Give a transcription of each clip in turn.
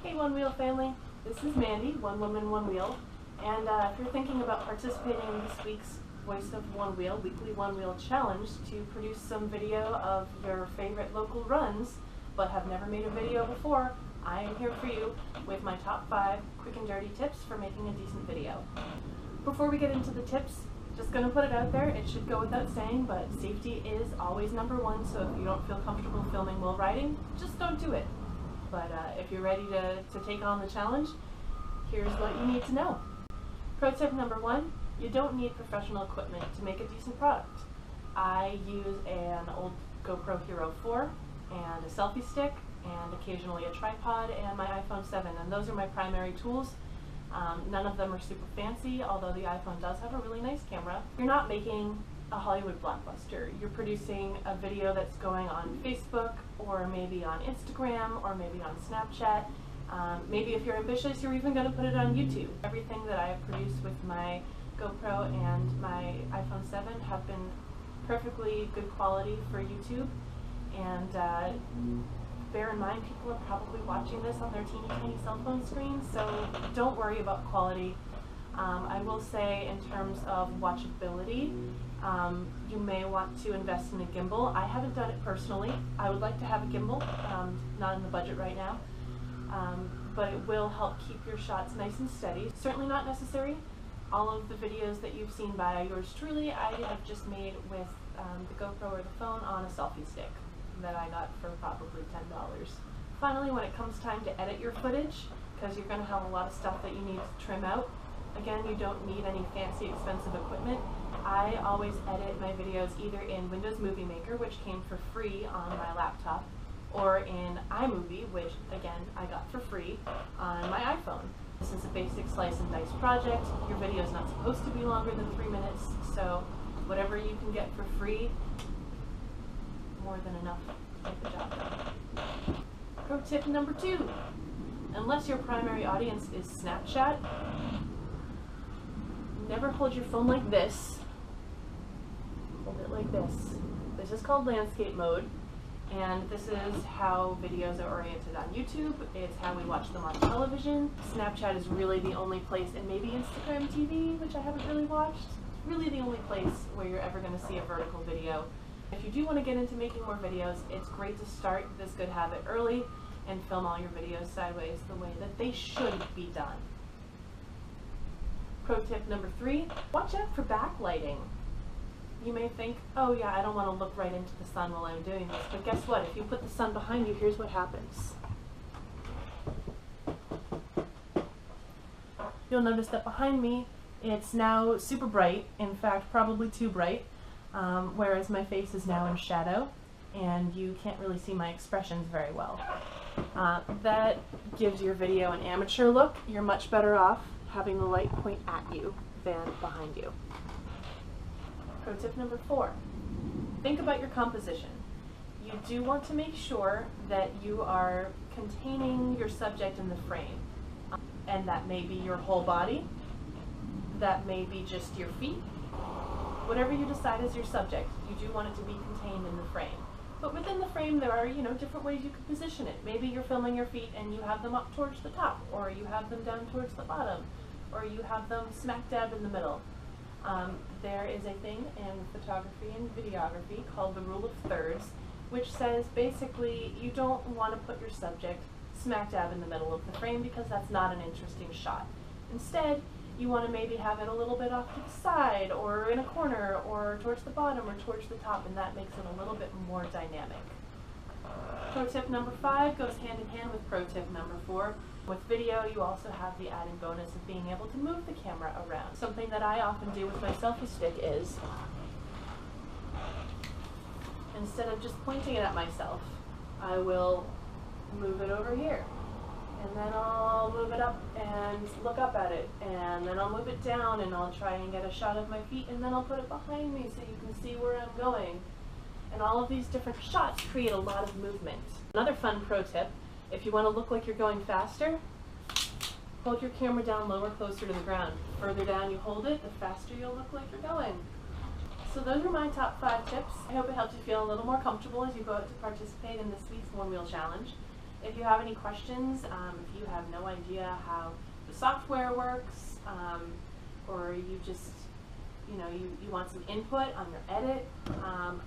Hey OneWheel family, this is Mandy, One Woman, One Wheel, and if you're thinking about participating in this week's Voice of OneWheel, weekly OneWheel challenge to produce some video of your favorite local runs, but have never made a video before, I am here for you with my top 5 quick and dirty tips for making a decent video. Before we get into the tips, just going to put it out there, it should go without saying, but safety is always #1, so if you don't feel comfortable filming while riding, just don't do it. But if you're ready to take on the challenge, here's what you need to know. Pro tip #1, you don't need professional equipment to make a decent product. I use an old GoPro Hero 4 and a selfie stick and occasionally a tripod and my iPhone 7, and those are my primary tools. None of them are super fancy, although the iPhone does have a really nice camera. You're not making a Hollywood blockbuster. You're producing a video that's going on Facebook, or maybe on Instagram, or maybe on Snapchat. Maybe if you're ambitious, you're even going to put it on YouTube. Everything that I have produced with my GoPro and my iPhone 7 have been perfectly good quality for YouTube. And bear in mind, people are probably watching this on their teeny tiny cell phone screens, so don't worry about quality. I will say, in terms of watchability, you may want to invest in a gimbal. I haven't done it personally. I would like to have a gimbal, not in the budget right now, but it will help keep your shots nice and steady. Certainly not necessary. All of the videos that you've seen by yours truly, I have just made with the GoPro or the phone on a selfie stick that I got for probably $10. Finally, when it comes time to edit your footage, because you're going to have a lot of stuff that you need to trim out, again, you don't need any fancy, expensive equipment. I always edit my videos either in Windows Movie Maker, which came for free on my laptop, or in iMovie, which, again, I got for free on my iPhone. This is a basic slice and dice project. Your video is not supposed to be longer than 3 minutes, so whatever you can get for free, more than enough to get the job done. Pro tip #2, unless your primary audience is Snapchat, never hold your phone like this. Hold it like this. This is called landscape mode, and this is how videos are oriented on YouTube. It's how we watch them on television. Snapchat is really the only place, and maybe Instagram TV, which I haven't really watched, really the only place where you're ever going to see a vertical video. If you do want to get into making more videos, it's great to start this good habit early and film all your videos sideways the way that they should be done. Pro tip #3, watch out for backlighting. You may think, oh yeah, I don't want to look right into the sun while I'm doing this, but guess what? If you put the sun behind you, here's what happens. You'll notice that behind me, it's now super bright, in fact, probably too bright, whereas my face is now in shadow, and you can't really see my expressions very well. That gives your video an amateur look. You're much better off having the light point at you than behind you. Pro tip #4, think about your composition. You do want to make sure that you are containing your subject in the frame, and that may be your whole body, that may be just your feet. Whatever you decide is your subject, you do want it to be contained in the frame. But within the frame, there are, different ways you can position it. Maybe you're filming your feet and you have them up towards the top, or you have them down towards the bottom, or you have them smack dab in the middle. There is a thing in photography and videography called the rule of thirds, which says basically you don't want to put your subject smack dab in the middle of the frame because that's not an interesting shot. Instead, you want to maybe have it a little bit off to the side, or in a corner, or towards the bottom, or towards the top, and that makes it a little bit more dynamic. Pro tip #5 goes hand in hand with pro tip #4. With video, you also have the added bonus of being able to move the camera around. Something that I often do with my selfie stick is, instead of just pointing it at myself, I will move it over here. And then I'll move it up and look up at it, and then I'll move it down and I'll try and get a shot of my feet, and then I'll put it behind me so you can see where I'm going. And all of these different shots create a lot of movement. Another fun pro tip, if you want to look like you're going faster, hold your camera down lower, closer to the ground. The further down you hold it, the faster you'll look like you're going. So those are my top 5 tips. I hope it helped you feel a little more comfortable as you go out to participate in this week's OneWheel challenge. If you have any questions, if you have no idea how the software works, or you just, you want some input on your edit,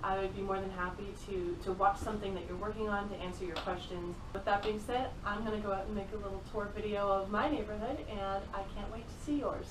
I would be more than happy to watch something that you're working on to answer your questions. With that being said, I'm going to go out and make a little tour video of my neighborhood, and I can't wait to see yours.